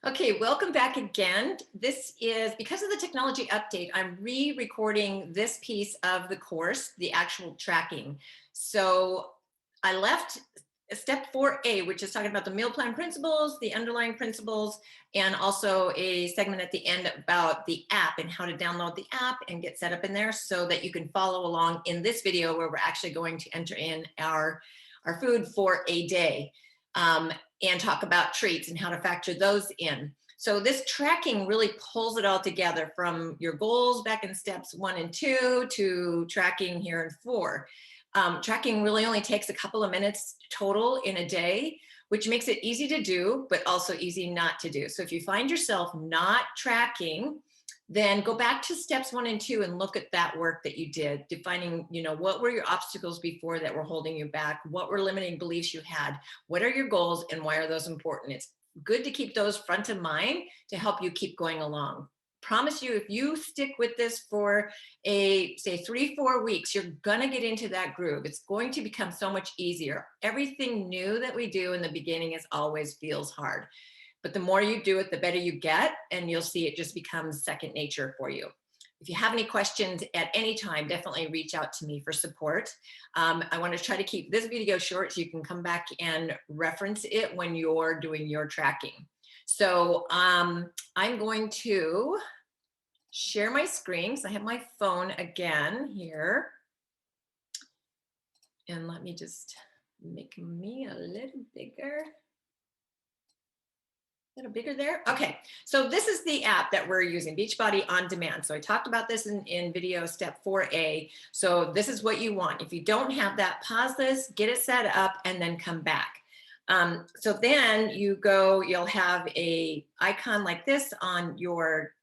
Okay, welcome back again. This is because of the technology update, I'm re-recording this piece of the course, the actual tracking. So I left step 4A, which is talking about the meal plan principles, the underlying principles, and also a segment at the end about the app and how to download the app and get set up in there so that you can follow along in this video where we're actually going to enter in our food for a day. And talk about treats and how to factor those in. So this tracking really pulls it all together from your goals back in steps 1 and 2 to tracking here in 4. Tracking really only takes a couple of minutes total in a day, which makes it easy to do, but also easy not to do. So if you find yourself not tracking, then go back to steps 1 and 2 and look at that work that you did, defining, what were your obstacles before that were holding you back? What were limiting beliefs you had? What are your goals and why are those important? It's good to keep those front of mind to help you keep going along. Promise you, if you stick with this for say 3-4 weeks, you're gonna get into that groove. It's going to become so much easier. Everything new that we do in the beginning is always feels hard. But the more you do it, the better you get, and you'll see it just becomes second nature for you. If you have any questions at any time, definitely reach out to me for support. I want to try to keep this video short so you can come back and reference it when you're doing your tracking. So I'm going to share my screen because I have my phone again here. And let me just make me a little bigger. A little bigger there. Okay, so this is the app that we're using, Beachbody On Demand. So I talked about this in video step 4A. So this is what you want. If you don't have that, pause this, get it set up, and then come back. So then you'll have a icon like this on your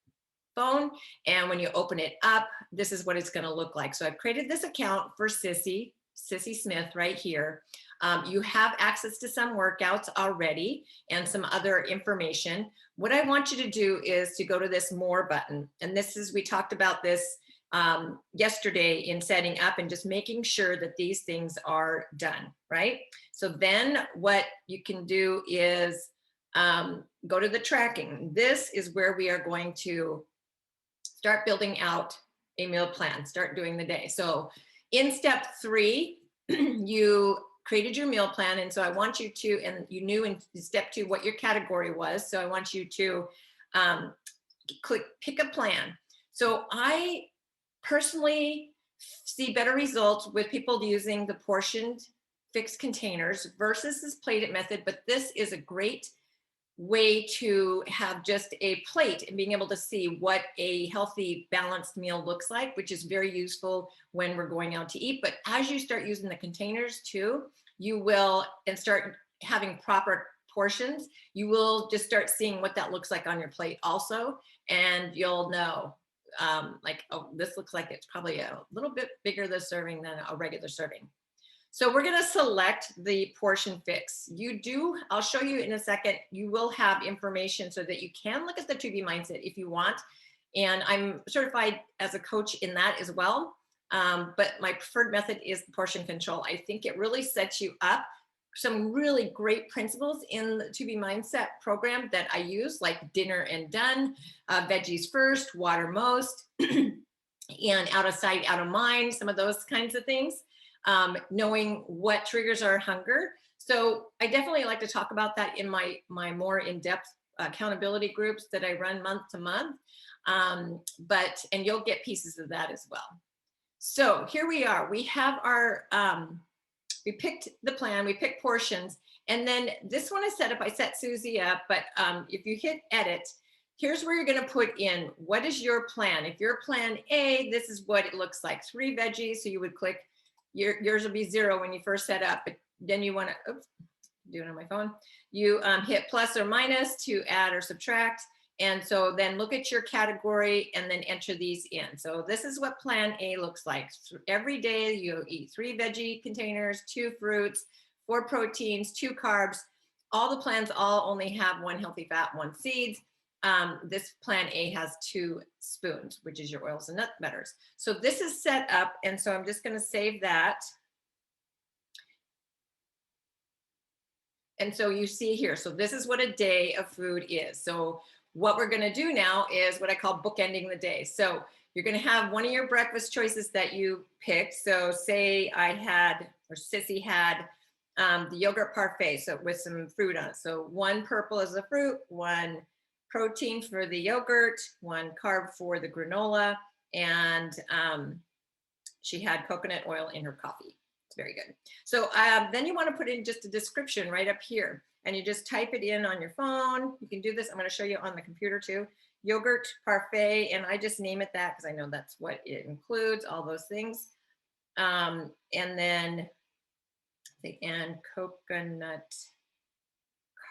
phone. And when you open it up, this is what it's going to look like. So I've created this account for Sissy Smith right here. You have access to some workouts already and some other information. What I want you to do is to go to this more button. And we talked about this yesterday in setting up and just making sure that these things are done, right? So then what you can do is go to the tracking. This is where we are going to start building out a meal plan, start doing the day. So in step 3, you created your meal plan. And so I want you to, and you knew in step 2 what your category was. So I want you to pick a plan. So I personally see better results with people using the portioned fixed containers versus this plated method, but this is a great way to have just a plate and being able to see what a healthy balanced meal looks like, which is very useful when we're going out to eat. But as you start using the containers too, you will, and start having proper portions, you will just start seeing what that looks like on your plate also. And you'll know like, oh, this looks like it's probably a little bit bigger the serving than a regular serving. So we're going to select the portion fix. I'll show you in a second, you will have information so that you can look at the 2B mindset if you want. And I'm certified as a coach in that as well. But my preferred method is the portion control. I think it really sets you up some really great principles in the 2B mindset program that I use, like dinner and done, veggies first, water most, and out of sight, out of mind, some of those kinds of things. Knowing what triggers our hunger. So I definitely like to talk about that in my more in-depth accountability groups that I run month to month. And you'll get pieces of that as well. So here we are. We have our, we picked the plan, we picked portions, and then this one is set up. I set Susie up, but if you hit edit, here's where you're going to put in, what is your plan? If you're plan A, this is what it looks like. 3 veggies. So you would click, yours will be 0 when you first set up, but then you want to, oops, do it on my phone. You hit plus or minus to add or subtract. And so then look at your category and then enter these in. So this is what plan A looks like. Every day you eat 3 veggie containers, 2 fruits, 4 proteins, 2 carbs. All the plans all only have 1 healthy fat, 1 seeds. This plan A has 2 spoons, which is your oils and nut butters. So this is set up. And so I'm just going to save that. And so you see here, so this is what a day of food is. So what we're going to do now is what I call bookending the day. So you're going to have one of your breakfast choices that you picked. So say I had, or Sissy had, the yogurt parfait, so with some fruit on it. So one purple is the fruit, one protein for the yogurt, one carb for the granola, and she had coconut oil in her coffee. It's very good. So then you want to put in just a description right up here, and you just type it in on your phone. You can do this. I'm going to show you on the computer too. Yogurt parfait, and I just name it that because I know that's what it includes, all those things. And then and coconut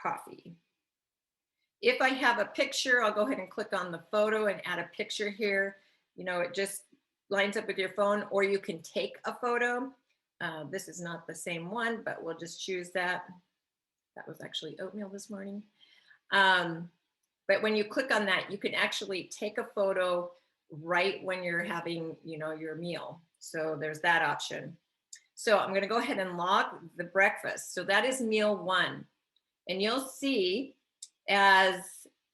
coffee. If I have a picture, I'll go ahead and click on the photo and add a picture here. You know, it just lines up with your phone, or you can take a photo. This is not the same one, but we'll just choose that. That was actually oatmeal this morning. But when you click on that, you can actually take a photo right when you're having, you know, your meal. So there's that option. So I'm going to go ahead and log the breakfast. So that is meal one. And you'll see as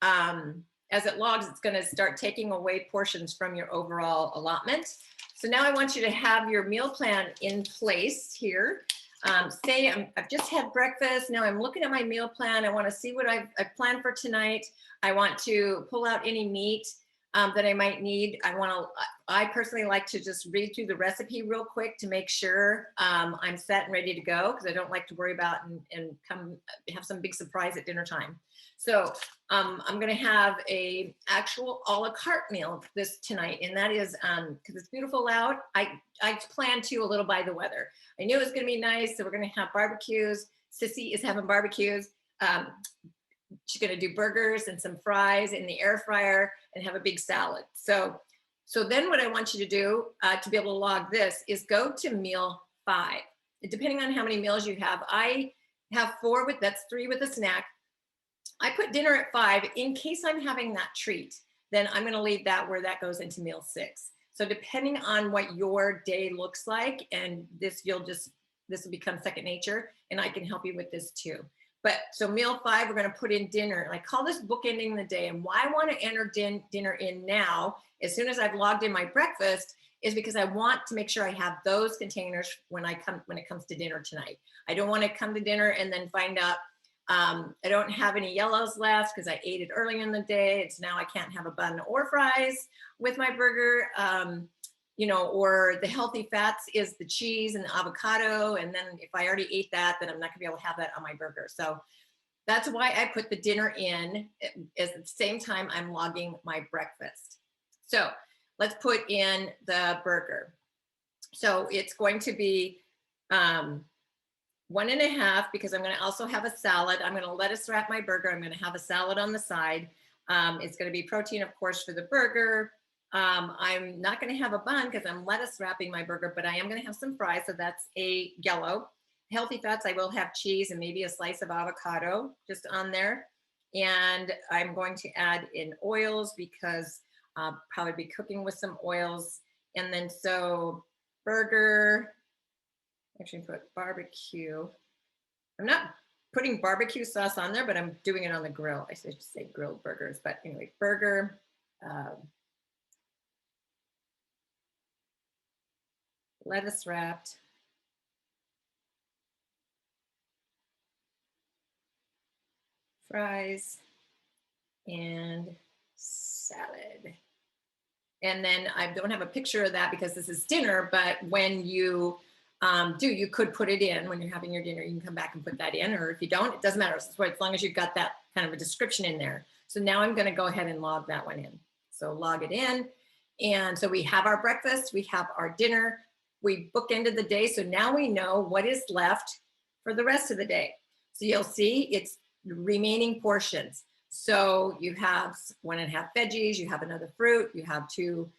it logs, it's going to start taking away portions from your overall allotment. So now I want you to have your meal plan in place here. Say I've just had breakfast. Now I'm looking at my meal plan. I want to see what I've planned for tonight. I want to pull out any meat that I might need. I personally like to just read through the recipe real quick to make sure I'm set and ready to go, because I don't like to worry about and come have some big surprise at dinner time. So I'm going to have a actual a la carte meal tonight, and that is because it's beautiful out. I planned to a little by the weather. I knew it was going to be nice, so we're going to have barbecues. Sissy is having barbecues. She's going to do burgers and some fries in the air fryer and have a big salad. So then what I want you to do to be able to log this is go to meal 5. Depending on how many meals you have, I have 4 that's 3 with a snack. I put dinner at 5 in case I'm having that treat. Then I'm going to leave that where that goes into meal 6. So depending on what your day looks like, and this will become second nature, and I can help you with this too. But so meal 5, we're going to put in dinner. And I call this bookending the day. And why I want to enter dinner in now, as soon as I've logged in my breakfast, is because I want to make sure I have those containers when it comes to dinner tonight. I don't want to come to dinner and then find out I don't have any yellows left because I ate it early in the day. It's now I can't have a bun or fries with my burger. You know, or the healthy fats is the cheese and the avocado. And then if I already ate that, then I'm not gonna be able to have that on my burger. So that's why I put the dinner in at the same time I'm logging my breakfast. So let's put in the burger. So it's going to be 1.5, because I'm going to also have a salad. I'm going to lettuce wrap my burger. I'm going to have a salad on the side. It's going to be protein, of course, for the burger. I'm not going to have a bun because I'm lettuce wrapping my burger, but I am going to have some fries. So that's a yellow. Healthy fats, I will have cheese and maybe a slice of avocado just on there. And I'm going to add in oils because I'll probably be cooking with some oils. And then so burger, actually put barbecue. I'm not putting barbecue sauce on there, but I'm doing it on the grill. I should say grilled burgers, but anyway, burger. Lettuce wrapped. Fries and salad. And then I don't have a picture of that because this is dinner, but when you you could put it in when you're having your dinner. You can come back and put that in, or if you don't, it doesn't matter. As long as you've got that kind of a description in there. So now I'm going to go ahead and log that one in. So log it in. And so we have our breakfast, we have our dinner, we bookended the day. So now we know what is left for the rest of the day. So you'll see it's remaining portions. So you have 1.5 veggies, you have another fruit, you have 2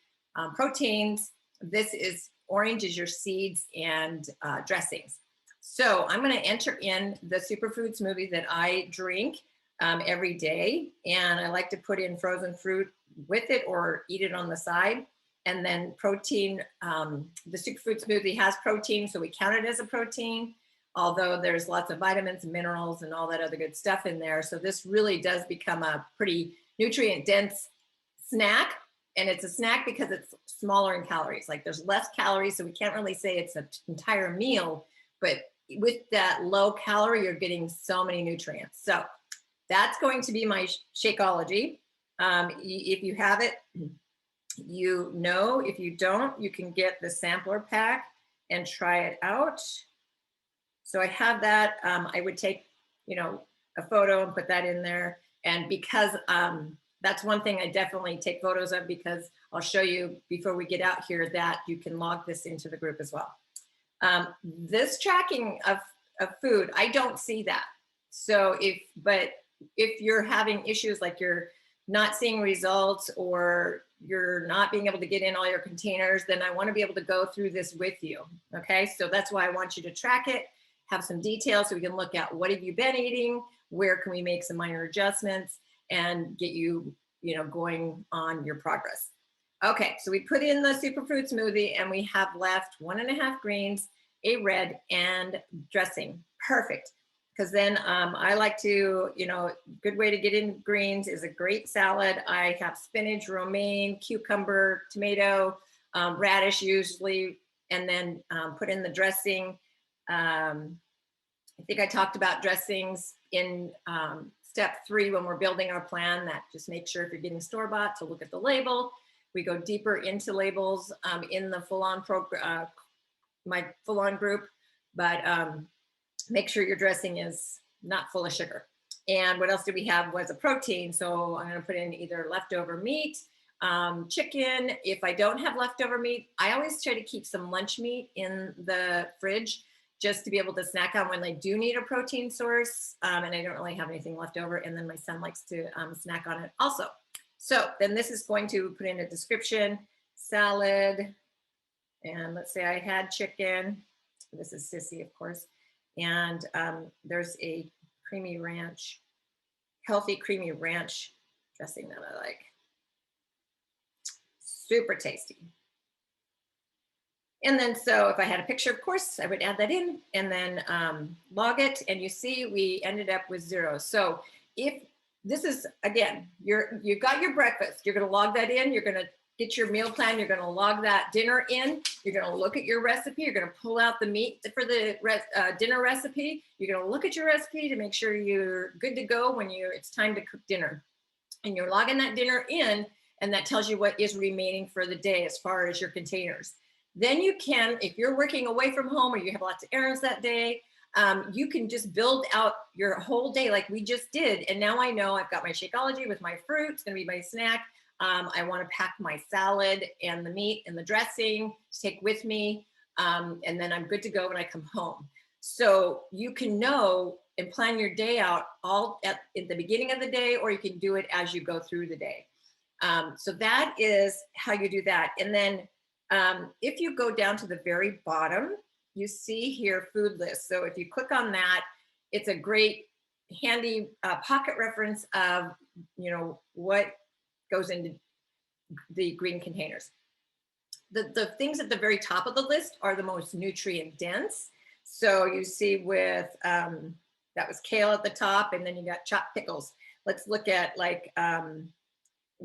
proteins. This is orange is your seeds and dressings. So I'm going to enter in the superfood smoothie that I drink every day. And I like to put in frozen fruit with it or eat it on the side. And then protein, the superfood smoothie has protein, so we count it as a protein. although there's lots of vitamins and minerals and all that other good stuff in there. So this really does become a pretty nutrient dense snack. And it's a snack because it's smaller in calories. Like there's less calories, so we can't really say it's an entire meal, but with that low calorie, you're getting so many nutrients. So that's going to be my Shakeology. If you have it, you know. If you don't, you can get the sampler pack and try it out. So I have that. I would take, a photo and put that in there. And because that's one thing I definitely take photos of, because I'll show you before we get out here that you can log this into the group as well. This tracking of food, I don't see that. So but if you're having issues like you're not seeing results or you're not being able to get in all your containers, then I want to be able to go through this with you. Okay, so that's why I want you to track it, have some details so we can look at what have you been eating, where can we make some minor adjustments, and get you, going on your progress. Okay, so we put in the superfood smoothie and we have left 1.5 greens, a red, and dressing. Perfect. Because then I like to, good way to get in greens is a great salad. I have spinach, romaine, cucumber, tomato, radish usually, and then put in the dressing. I think I talked about dressings in step 3 when we're building our plan, that just make sure if you're getting store-bought to look at the label. We go deeper into labels in the full-on my full-on group, but make sure your dressing is not full of sugar. And what else did we have was a protein. So I'm going to put in either leftover meat, chicken. If I don't have leftover meat, I always try to keep some lunch meat in the fridge just to be able to snack on when they do need a protein source. And I don't really have anything left over. And then my son likes to snack on it also. So then this is going to put in a description, salad. And let's say I had chicken. This is Sissy, of course. And there's a creamy ranch, healthy creamy ranch dressing that I like. Super tasty. And then, so if I had a picture, of course, I would add that in and then log it. And you see, we ended up with 0. So if this is, again, you got your breakfast, you're going to log that in. You're going to get your meal plan. You're going to log that dinner in. You're going to look at your recipe. You're going to pull out the meat for the dinner recipe. You're going to look at your recipe to make sure you're good to go when it's time to cook dinner. And you're logging that dinner in, and that tells you what is remaining for the day as far as your containers. Then you can, if you're working away from home or you have lots of errands that day, you can just build out your whole day like we just did. And now I know I've got my Shakeology with my fruit. It's going to be my snack. I want to pack my salad and the meat and the dressing to take with me. And then I'm good to go when I come home. So you can know and plan your day out all at the beginning of the day, or you can do it as you go through the day. So that is how you do that. And then if you go down to the very bottom, you see here food list. So if you click on that, it's a great handy pocket reference of, what goes into the green containers. The things at the very top of the list are the most nutrient dense. So you see with, that was kale at the top, and then you got chopped pickles. Let's look at like the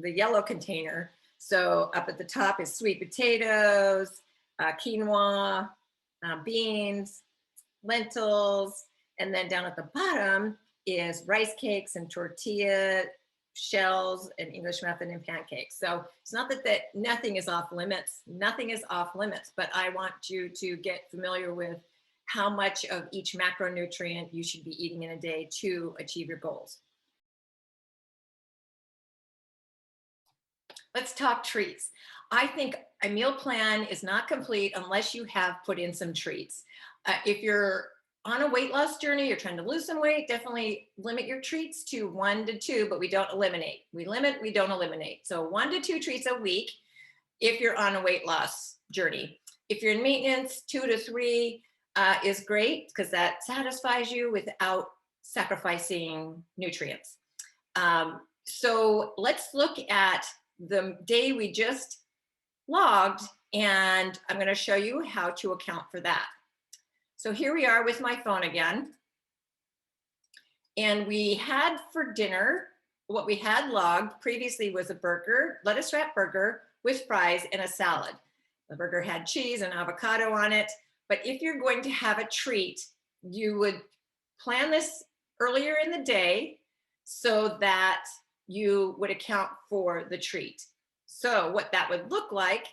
yellow container. So up at the top is sweet potatoes, quinoa, beans, lentils, and then down at the bottom is rice cakes and tortilla shells and English muffin and pancakes. So it's not that nothing is off limits. Nothing is off limits, but I want you to get familiar with how much of each macronutrient you should be eating in a day to achieve your goals. Let's talk treats. I think a meal plan is not complete unless you have put in some treats. If you're on a weight loss journey, you're trying to lose some weight, definitely limit your treats to 1 to 2, but we don't eliminate. We limit, we don't eliminate. So 1 to 2 treats a week if you're on a weight loss journey. If you're in maintenance, 2 to 3 is great because that satisfies you without sacrificing nutrients. So let's look at the day we just logged, and I'm going to show you how to account for that. So here we are with my phone again. And we had for dinner, what we had logged previously was a burger, lettuce wrap burger with fries and a salad. The burger had cheese and avocado on it. But if you're going to have a treat, you would plan this earlier in the day so that you would account for the treat. So what that would look like,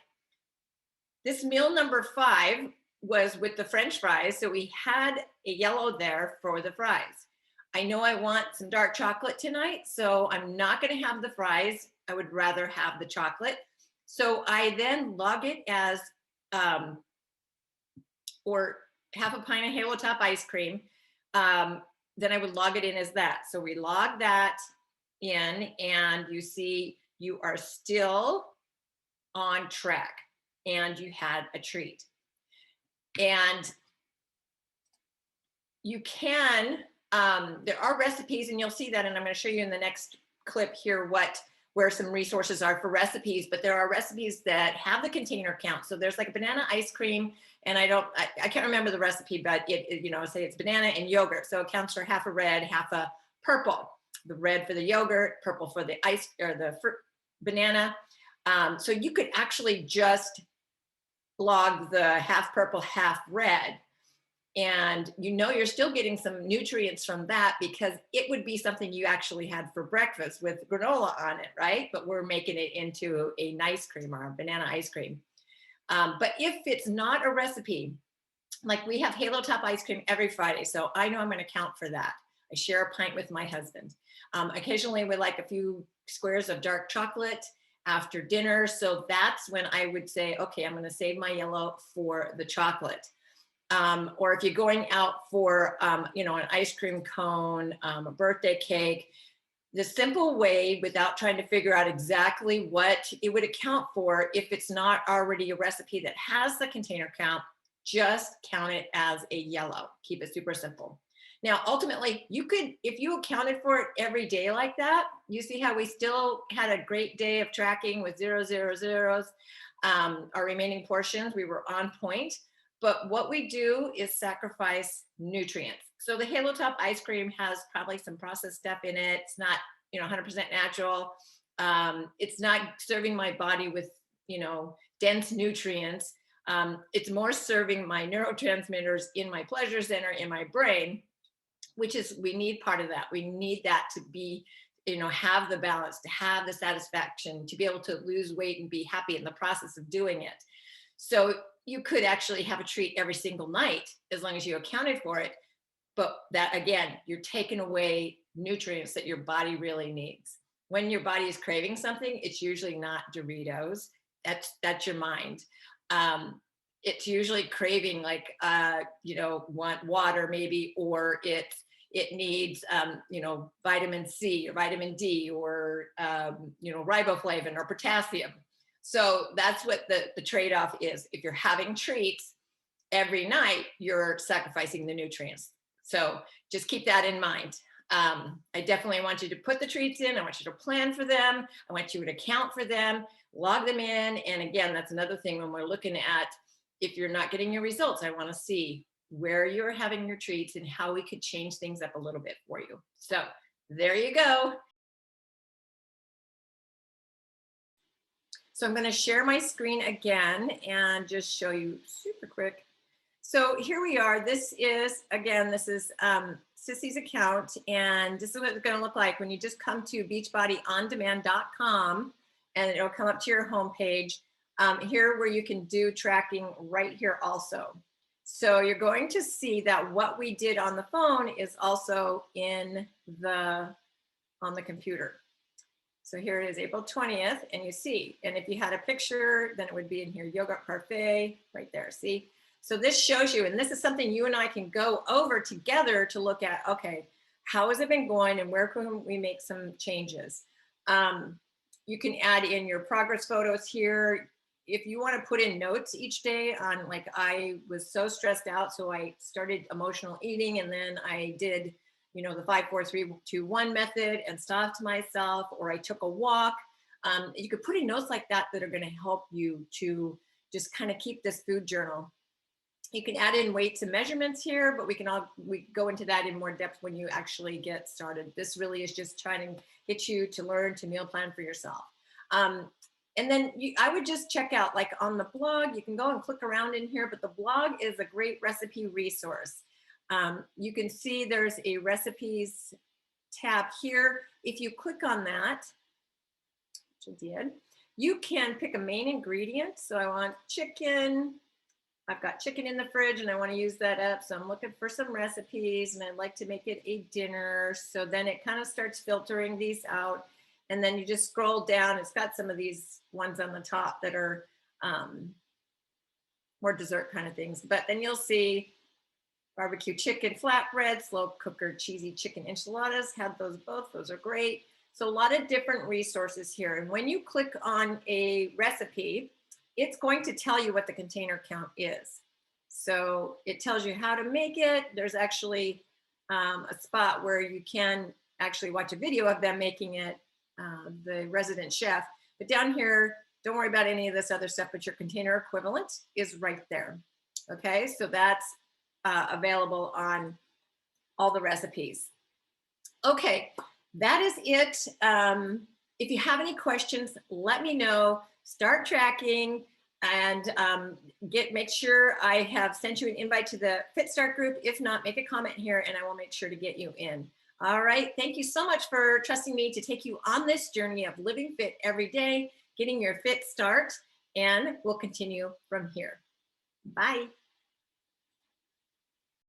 this meal number 5 was with the French fries. So we had a yellow there for the fries. I know I want some dark chocolate tonight, so I'm not going to have the fries. I would rather have the chocolate. So I then log it as, um, or half a pint of Halo Top ice cream. Then I would log it in as that. So we log that in, and you see you are still on track and you had a treat. And you can, there are recipes, and you'll see that, and I'm going to show you in the next clip here where some resources are for recipes, but there are recipes that have the container count. So there's like a banana ice cream, and I can't remember the recipe, but say it's banana and yogurt. So it counts for half a red, half a purple. The red for the yogurt, purple for the ice or the banana. So you could actually just log the half purple, half red. And you're still getting some nutrients from that, because it would be something you actually had for breakfast with granola on it, right? But we're making it into an ice cream or a banana ice cream. But if it's not a recipe, like we have Halo Top ice cream every Friday, so I know I'm going to count for that. I share a pint with my husband. Occasionally we like a few squares of dark chocolate after dinner. So that's when I would say, okay, I'm going to save my yellow for the chocolate. Or if you're going out for, an ice cream cone, a birthday cake, the simple way, without trying to figure out exactly what it would account for, if it's not already a recipe that has the container count, just count it as a yellow. Keep it super simple. Now, ultimately, you could, if you accounted for it every day like that, you see how we still had a great day of tracking with 0, 0, 0s. Our remaining portions, we were on point. But what we do is sacrifice nutrients. So the Halo Top ice cream has probably some processed stuff in it. It's not, 100% natural. It's not serving my body with, dense nutrients. It's more serving my neurotransmitters in my pleasure center in my brain, which is, we need part of that. We need that to be, have the balance, to have the satisfaction, to be able to lose weight and be happy in the process of doing it. So you could actually have a treat every single night as long as you accounted for it. But that, again, you're taking away nutrients that your body really needs. When your body is craving something, it's usually not Doritos. That's your mind. It's usually craving want water maybe, or it needs vitamin C or vitamin D or riboflavin or potassium. So that's what the trade-off is. If you're having treats every night, you're sacrificing the nutrients. So just keep that in mind. I definitely want you to put the treats in. I want you to plan for them. I want you to account for them, log them in. And again, that's another thing when we're looking at, if you're not getting your results, I want to see where you're having your treats and how we could change things up a little bit for you. So there you go. So I'm going to share my screen again and just show you super quick. So here we are. This is Sissy's account, and this is what it's going to look like when you just come to beachbodyondemand.com, and it'll come up to your homepage here where you can do tracking right here also. So you're going to see that what we did on the phone is also on the computer. So here it is, April 20th, and you see, and if you had a picture, then it would be in here, yogurt parfait, right there, see? So this shows you, and this is something you and I can go over together to look at, okay, how has it been going and where can we make some changes? You can add in your progress photos here. If you want to put in notes each day on, like, I was so stressed out, so I started emotional eating, and then I did the 5, 4, 3, 2, 1 method and stopped myself, or I took a walk. You could put in notes like that that are going to help you to just kind of keep this food journal. You can add in weights and measurements here, but we go into that in more depth when you actually get started. This really is just trying to get you to learn to meal plan for yourself. And then I would just check out, like on the blog, you can go and click around in here, but the blog is a great recipe resource. You can see there's a recipes tab here. If you click on that, which I did, you can pick a main ingredient. So I want chicken. I've got chicken in the fridge and I want to use that up. So I'm looking for some recipes and I'd like to make it a dinner. So then it kind of starts filtering these out. And then you just scroll down. It's got some of these ones on the top that are more dessert kind of things. But then you'll see barbecue chicken flatbread, slow cooker cheesy chicken enchiladas. Had those both. Those are great. So a lot of different resources here. And when you click on a recipe, it's going to tell you what the container count is. So it tells you how to make it. There's actually a spot where you can actually watch a video of them making it, the resident chef. But down here, don't worry about any of this other stuff, but your container equivalent is right there. Okay, so that's available on all the recipes. Okay, that is it. If you have any questions, let me know. Start tracking and make sure I have sent you an invite to the Fit Start group. If not, make a comment here and I will make sure to get you in. All right, thank you so much for trusting me to take you on this journey of living fit every day, getting your fit start, and we'll continue from here. Bye.